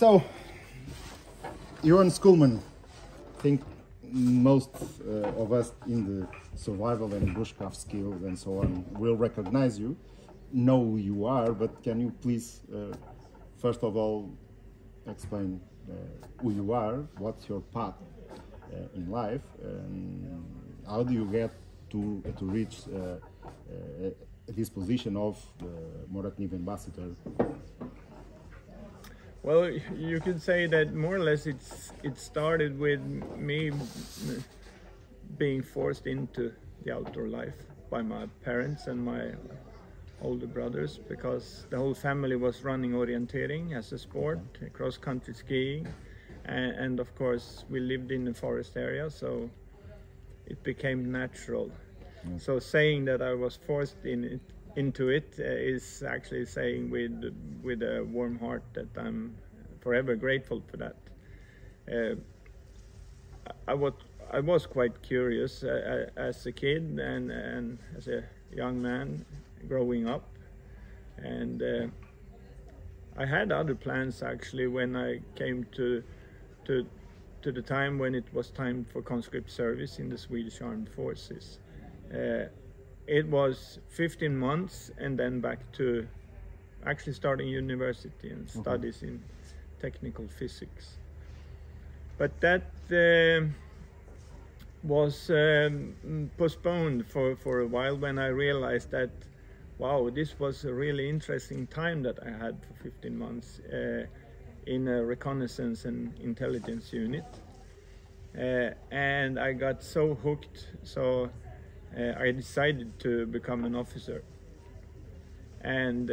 So, Johan Skullman, I think most of us in the survival and bushcraft skills and so on will recognize you, know who you are, but can you please, first of all, explain who you are, what's your path in life, and how do you get to reach this position of Morakniv ambassador? Well, you could say that more or less it started with me being forced into the outdoor life by my parents and my older brothers, because the whole family was running orienteering as a sport, cross-country skiing, and of course we lived in the forest area, so it became natural. So saying that I was forced into it is actually saying with a warm heart that I'm forever grateful for that. I was quite curious as a kid and as a young man growing up, and I had other plans actually when I came to the time when it was time for conscript service in the Swedish Armed Forces. It was 15 months and then back to actually starting university and studies in technical physics. But that was postponed for a while when I realized that, wow, this was a really interesting time that I had for 15 months in a reconnaissance and intelligence unit. And I got so hooked, so I decided to become an officer. And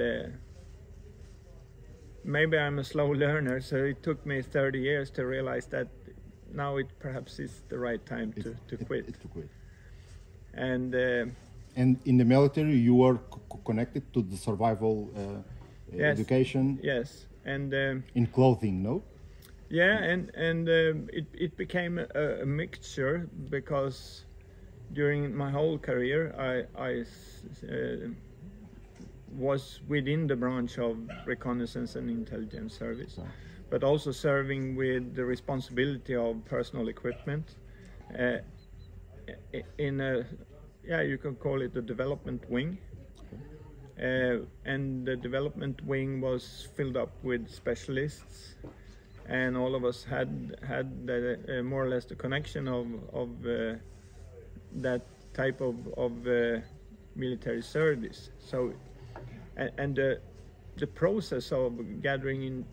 maybe I'm a slow learner, so it took me 30 years to realize that now it perhaps is the right time to quit. And in the military you were connected to the survival yes, education? Yes. And in clothing, no? Yeah, and it became a mixture, because during my whole career I was within the branch of reconnaissance and intelligence service, but also serving with the responsibility of personal equipment in a, yeah, you can call it the development wing. And the development wing was filled up with specialists, and all of us had more or less the connection of that type of military service. So, and the process of gathering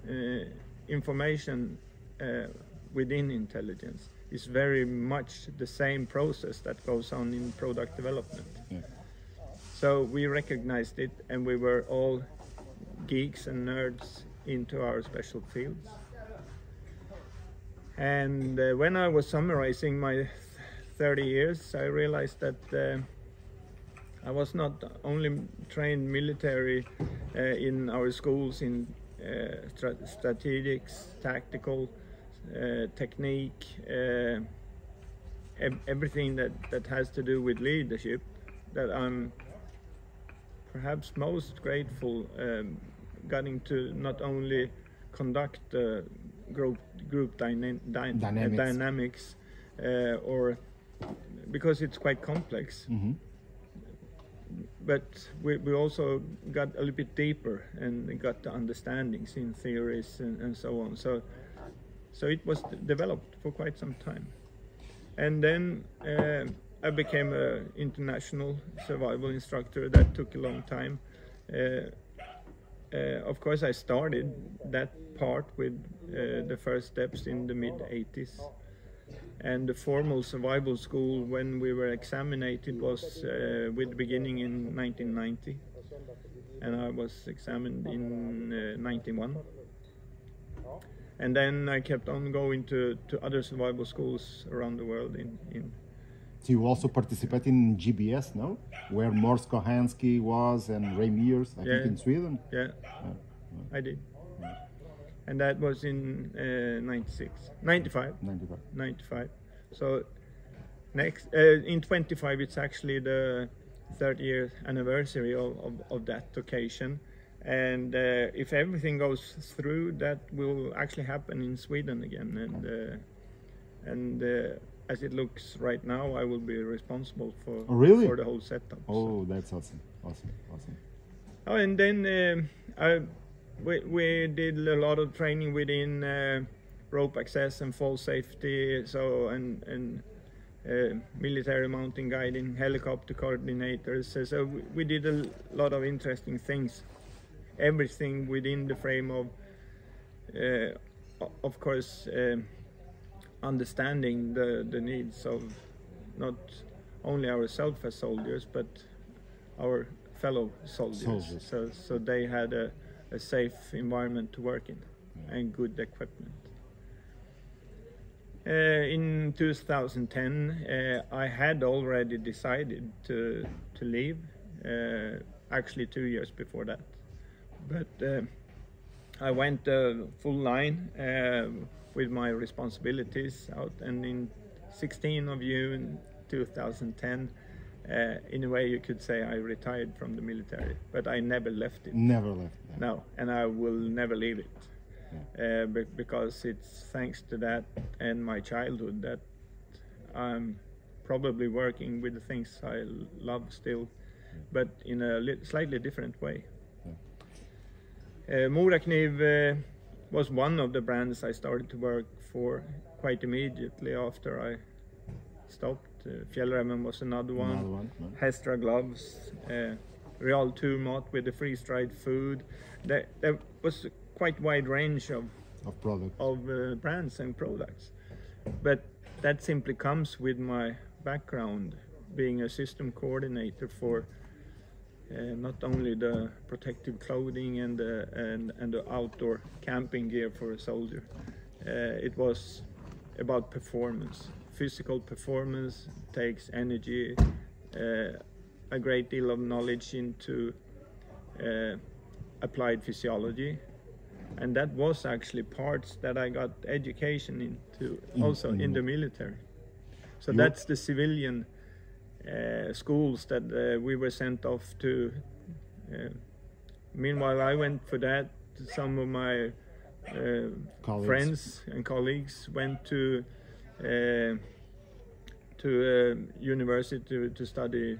information within intelligence is very much the same process that goes on in product development. Yeah. So we recognized it, and we were all geeks and nerds into our special fields. And when I was summarizing my 30 years, I realized that I was not only trained military in our schools in strategics, tactical, technique, everything that has to do with leadership, that I'm perhaps most grateful getting to not only conduct group dynamics or because it's quite complex, but we also got a little bit deeper and got the understandings in theories and so on. So it was developed for quite some time, and then I became an international survival instructor. That took a long time. Of course, I started that part with the first steps in the mid-80s. And the formal survival school, when we were examined, was with the beginning in 1990. And I was examined in 91. And then I kept on going to other survival schools around the world in So you also participate in GBS, no? Where Mors Kohansky was and Ray Mears, I think in Sweden? Yeah, I did. And that was in 95. So next, in 25, it's actually the 30th anniversary of that occasion. And if everything goes through, that will actually happen in Sweden again. And as it looks right now, I will be responsible for for the whole setup. Oh, that's awesome! Awesome! Oh, and then we did a lot of training within rope access and fall safety. So and military mountain guiding, helicopter coordinators. So we did a lot of interesting things. Everything within the frame of course, understanding the needs of not only ourselves as soldiers, but our fellow soldiers. So they had a safe environment to work in, and good equipment. In 2010, I had already decided to leave, actually 2 years before that. But I went full line with my responsibilities out, and in 16th of June 2010, in a way you could say I retired from the military, but I never left it. Never left. No, and I will never leave it. Because it's thanks to that and my childhood that I'm probably working with the things I love still, but in a slightly different way. Morakniv was one of the brands I started to work for quite immediately after I stopped. Fjällräven was another one. Hestra gloves, Real 2 mat with the freeze-dried food. There was a quite wide range of products, of brands and products. But that simply comes with my background, being a system coordinator for not only the protective clothing and the outdoor camping gear for a soldier. It was about performance. Physical performance takes energy, a great deal of knowledge into applied physiology, and that was actually parts that I got education into also in the military. So that's the civilian schools that we were sent off to. Meanwhile, I went for that. Some of my friends and colleagues went to university to study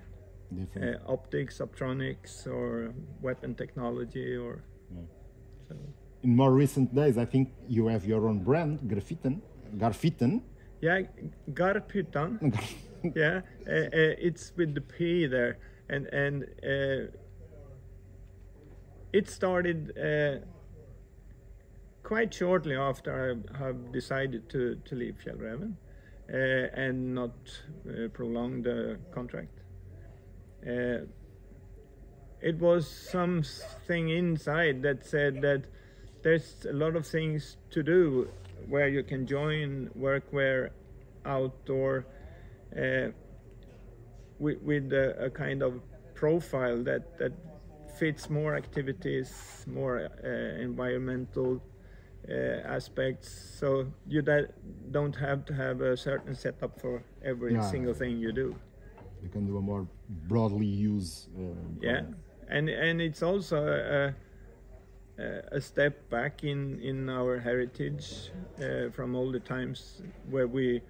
optics, optronics, or weapon technology, or. So. In more recent days, I think you have your own brand, Garfitten. Yeah, Garphyttan. Yeah, it's with the P there, and it started quite shortly after I have decided to leave Fjällräven and not prolong the contract. It was something inside that said that there's a lot of things to do where you can join workwear outdoor with a kind of profile that fits more activities, more environmental aspects, so you don't have to have a certain setup for every single thing you do. You can do a more broadly used and it's also a step back in our heritage from all the times where we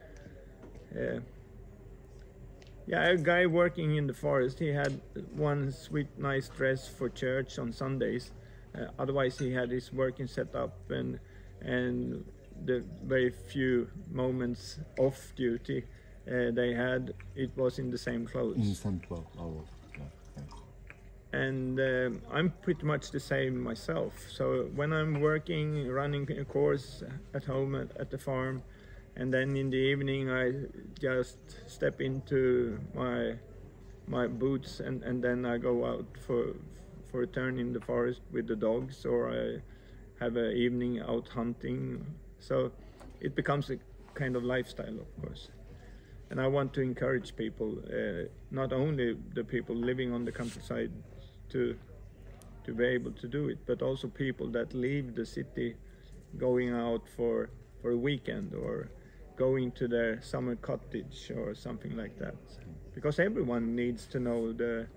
a guy working in the forest, he had one sweet nice dress for church on Sundays, otherwise he had his working set up, and the very few moments off duty they had, it was in the same clothes. In the same clothes. Oh, and I'm pretty much the same myself. So when I'm working, running a course at home at the farm, and then in the evening I just step into my boots and then I go out for a turn in the forest with the dogs, or I have an evening out hunting. So it becomes a kind of lifestyle, of course. And I want to encourage people, not only the people living on the countryside to be able to do it, but also people that leave the city going out for a weekend or going to their summer cottage or something like that. Because everyone needs to know the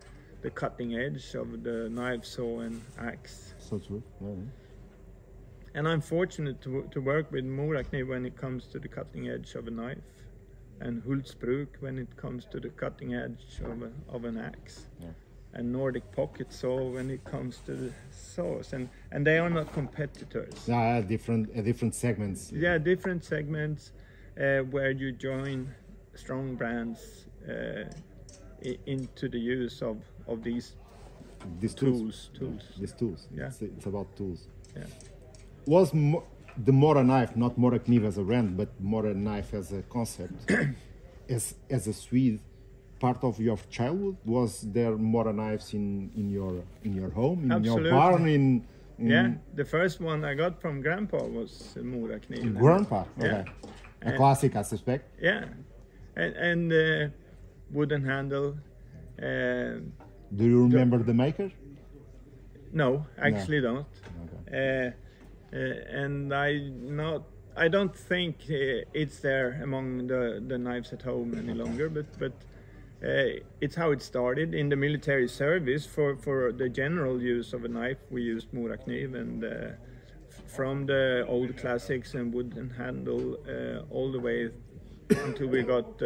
the cutting edge of the knife, saw, and axe. So true. Yeah. And I'm fortunate to work with Morakniv when it comes to the cutting edge of a knife, and Hultsbruk when it comes to the cutting edge of an axe, and Nordic pocket saw when it comes to the saws, and they are not competitors. Different segments. Yeah, different segments where you join strong brands into the use of these tools. These tools. Yeah. It's about tools. Yeah. Was the Morakniv, not Morakniv as a brand, but Morakniv as a concept, as a Swede, part of your childhood? Was there Moraknives in your home, in Absolutely. your barn? Yeah, the first one I got from Grandpa was Morakniv. Grandpa, okay. Yeah. A classic, I suspect. Yeah, and wooden handle. Do you remember the maker? No, actually don't. Okay. And I don't think it's there among the knives at home any longer, but it's how it started. In the military service, for the general use of a knife, we used Morakniv, and from the old classics and wooden handle all the way until we got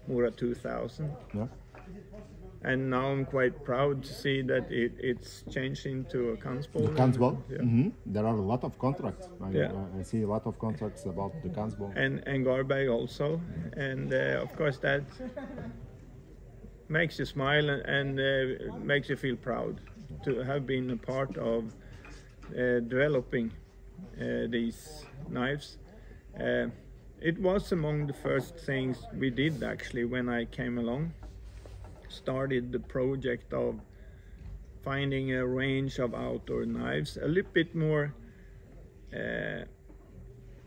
Mora 2000. Yeah. And now I'm quite proud to see that it's changed into a Kansball. The Kansball? Yeah. Mm-hmm. There are a lot of contracts. Yeah. I see a lot of contracts about the Kansball. And Garbag also. And of course that makes you smile and makes you feel proud to have been a part of developing these knives. It was among the first things we did actually when I came along. Started the project of finding a range of outdoor knives, a little bit more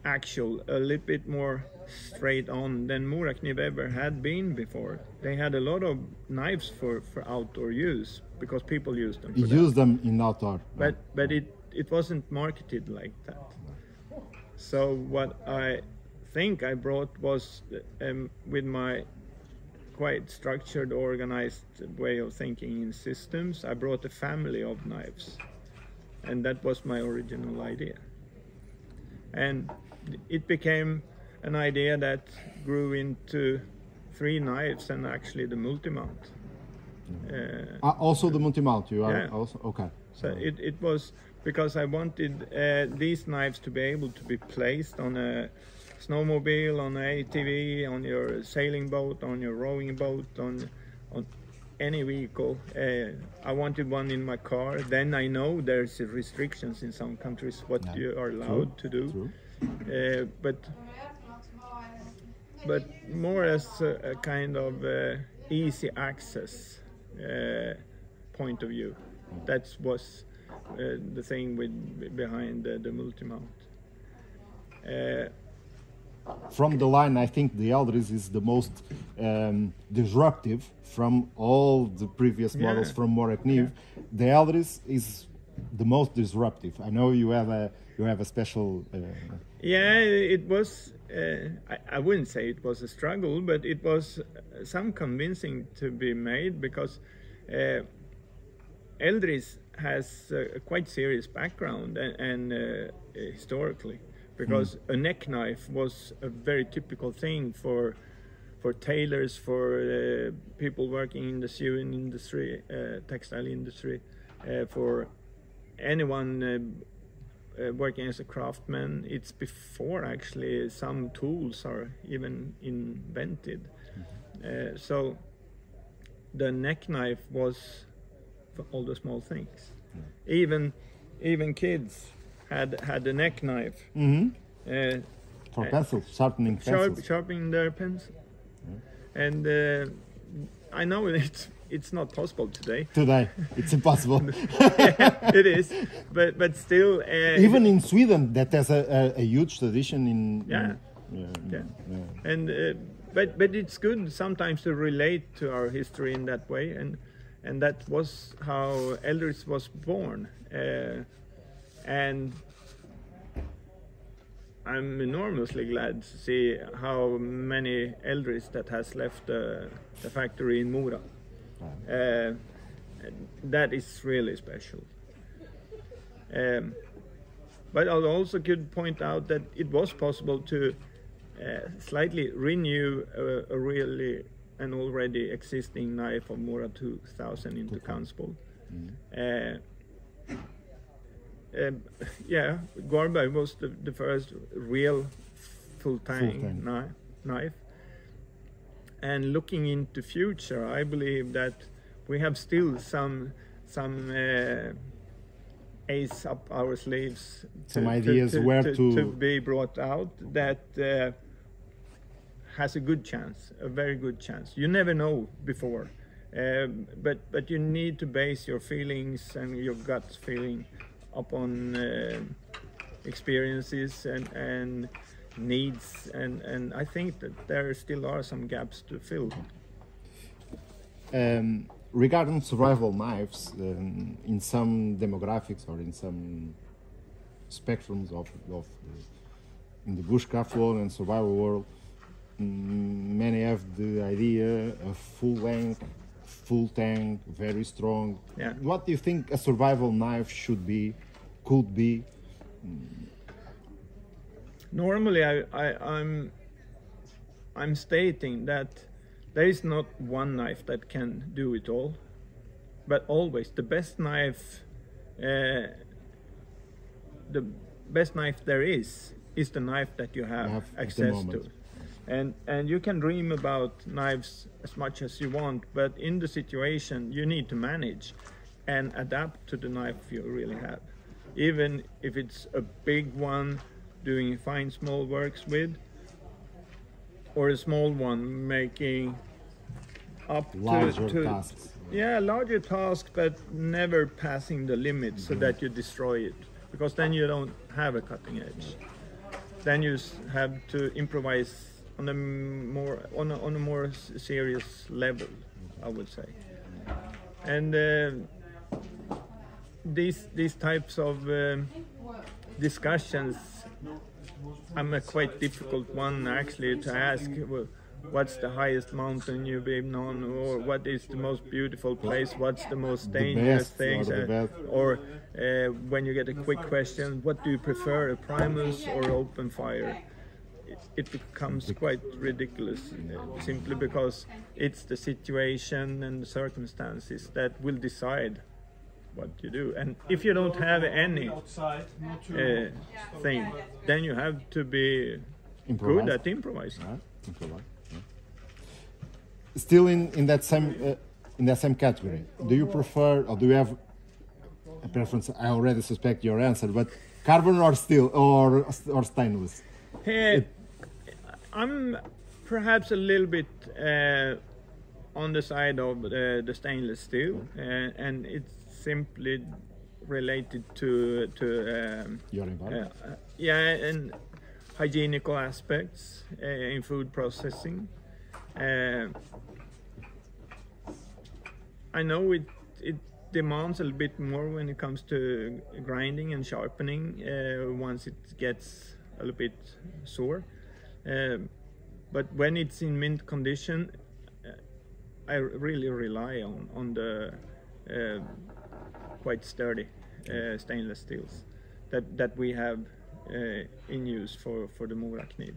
actual, a little bit more straight on than Morakniv ever had been before. They had a lot of knives for outdoor use because people used them. You use them in outdoor. But it wasn't marketed like that. So what I think I brought was with my quite structured, organized way of thinking in systems, I brought a family of knives, and that was my original idea. And it became an idea that grew into 3 knives and actually the multi-mount. Also the multi-mount, you are yeah. also, okay. So it was because I wanted these knives to be able to be placed on a snowmobile, on an ATV, on your sailing boat, on your rowing boat, on any vehicle. I wanted one in my car. Then I know there's restrictions in some countries what you are allowed to do. But more as a kind of easy access point of view. That was the thing behind the multi-mount. From the line, I think the Eldris is the most disruptive from all the previous models from Morakniv. The Eldris is the most disruptive. I know you have a special. Yeah, it was. I wouldn't say it was a struggle, but it was some convincing to be made because Eldris has a quite serious background and historically. Because a neck knife was a very typical thing for tailors, for people working in the sewing industry, textile industry, for anyone working as a craftsman. It's before actually some tools are even invented. So the neck knife was for all the small things. Even kids had a neck knife for pencils, sharpening pencils. Sharpening their pencil. And I know it's not possible today. Today, it's impossible. Yeah, it is, but still. Even in Sweden, that has a huge tradition in. And but it's good sometimes to relate to our history in that way, and that was how Eldris was born. And I'm enormously glad to see how many Eldris that has left the factory in Mora. that is really special. But I also could point out that it was possible to slightly renew an already existing knife of Mora 2000 intrepid. Yeah, Garberg was the first real full-tang knife. And looking into future, I believe that we have still some ace up our sleeves, some ideas where to be brought out that has a good chance, a very good chance. You never know before, but you need to base your feelings and your gut feeling upon experiences and needs, and I think that there still are some gaps to fill. Regarding survival knives, in some demographics or in some spectrums of in the bushcraft world and survival world, many have the idea of full length, full tang, very strong. Yeah. What do you think a survival knife should be, could be? Normally, I'm stating that there is not one knife that can do it all, but always the best knife there is the knife that you have access to. And you can dream about knives as much as you want, but in the situation you need to manage and adapt to the knife you really have. Even if it's a big one doing fine small works with, or a small one making up larger to tasks. Yeah, larger tasks, but never passing the limit so that you destroy it, because then you don't have a cutting edge. Then you have to improvise on a more serious level, I would say. And these types of discussions, I'm a quite difficult one actually to ask. Well, what's the highest mountain you've been on, or what is the most beautiful place, what's the most dangerous things, or when you get a quick question, what do you prefer, a primus or open fire? It becomes quite ridiculous, simply because it's the situation and the circumstances that will decide what you do. And if you don't have any thing, then you have to be good at improvising. Still in that same category, do you prefer, or do you have a preference? I already suspect your answer, but carbon or steel or stainless? I'm perhaps a little bit on the side of the stainless steel, and it's simply related to your environment. And hygienical aspects in food processing. I know it demands a little bit more when it comes to grinding and sharpening once it gets a little bit sore. But when it's in mint condition, I really rely on the quite sturdy stainless steels that we have in use for the Morakniv.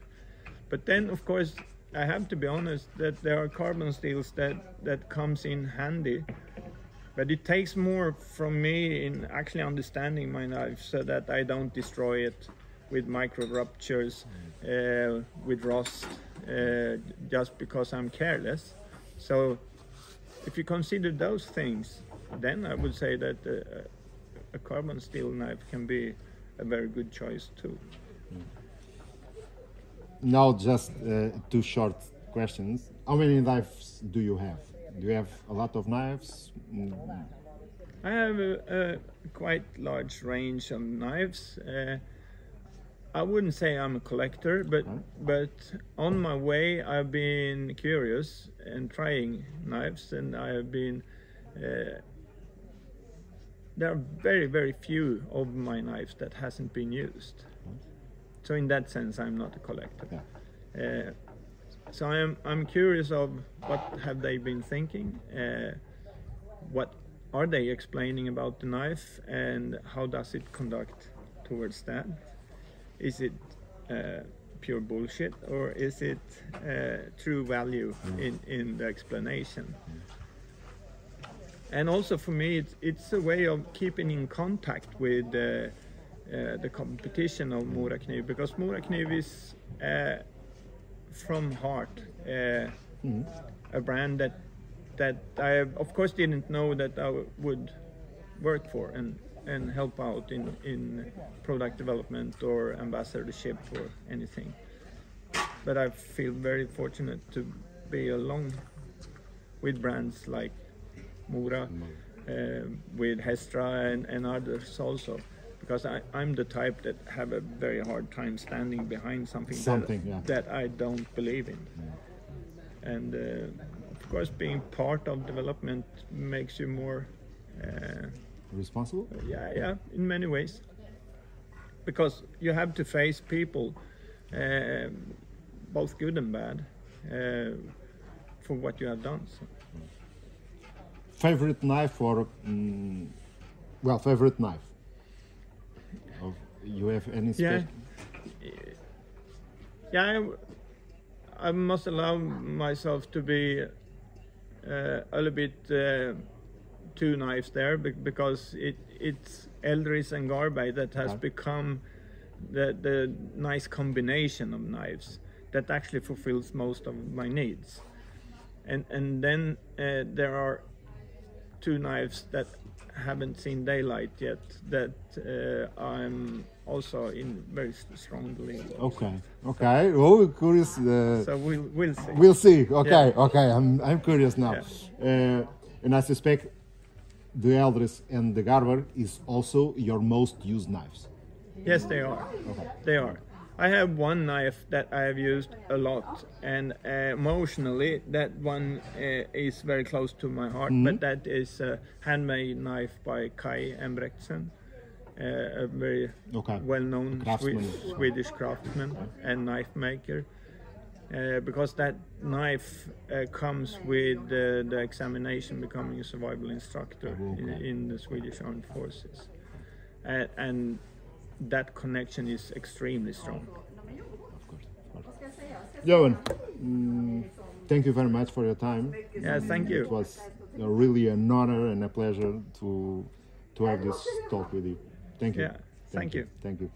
But then, of course, I have to be honest that there are carbon steels that comes in handy, but it takes more from me in actually understanding my knife so that I don't destroy it with micro ruptures, with rust, just because I'm careless. So if you consider those things, then I would say that a carbon steel knife can be a very good choice too. Now just two short questions. How many knives do you have? Do you have a lot of knives? I have a quite large range of knives. I wouldn't say I'm a collector, but on my way I've been curious and trying knives, and I have been there are very, very few of my knives that hasn't been used. So in that sense, I'm not a collector. Yeah. So I'm curious of what have they been thinking, what are they explaining about the knife and how does it conduct towards that? Is it pure bullshit, or is it true value in the explanation? And also for me, it's a way of keeping in contact with the competition of Morakniv, because Morakniv is from heart a brand that I of course didn't know that I would work for and help out in product development or ambassadorship or anything. But I feel very fortunate to be along with brands like Mora, with Hestra and others also, because I'm the type that have a very hard time standing behind something that I don't believe in. And of course, being part of development makes you more responsible? Yeah, in many ways, because you have to face people, both good and bad, for what you have done. So. Favorite knife, or well, favorite knife? You have any special? Yeah, I must allow myself to be a little bit two knives there, because it's Eldris and Garbay that has become the nice combination of knives that actually fulfills most of my needs. And then there are two knives that haven't seen daylight yet that I'm also in very strongly. Okay. Oh, curious. So we'll see. We'll see. Okay. I'm curious now. Yeah. And I suspect the Eldris and the Garber is also your most used knives. Yes, they are. Okay. They are. I have one knife that I have used a lot, and emotionally that one is very close to my heart, but that is a handmade knife by Kai Embrechtsen, a very well-known Swedish craftsman and knife maker, because that knife comes with the examination becoming a survival instructor in the Swedish Armed Forces, and that connection is extremely strong. Of course. Johan, thank you very much for your time. Yeah, thank you. It was really an honor and a pleasure to have this talk with you. Thank you. Yeah, thank you. Thank you.